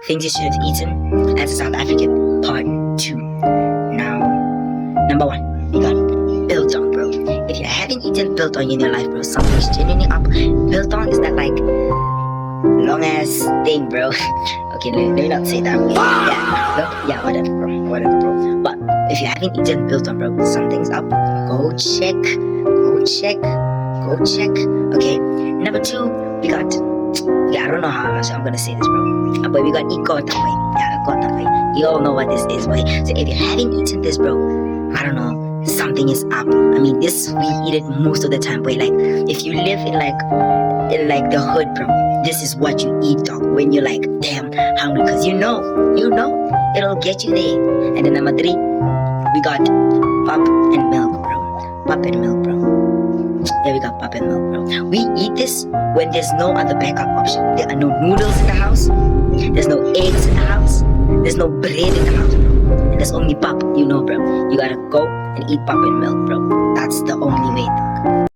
things you should have eaten as a South African, part 2. Now, number 1, we got biltong, bro. If you haven't eaten biltong in your life, bro, something's genuinely up. Biltong is that like long ass thing, bro. Okay, let me not say that. Yeah, whatever, bro. But if you haven't eaten biltong, bro, something's up. Go check. Okay, number 2, we got. Yeah, I don't know how I'm gonna say this, bro. But we got ikotapay. Yeah, ikotapay. You all know what this is, boy. So if you haven't eaten this, bro, I don't know, something is up. I mean, this we eat it most of the time, boy. Like if you live in like the hood, bro, this is what you eat, dog. When you're like, damn, hungry, cause you know, it'll get you there. And then number 3, we got pop and milk, bro. Pop and milk, bro. Yeah, we got pop and milk, bro. We eat this when there's no other backup option. There are no noodles in the house. There's no eggs in the house. There's no bread in the house, bro. And there's only pop, bro. You gotta go and eat pop and milk, bro. That's the only way, dog.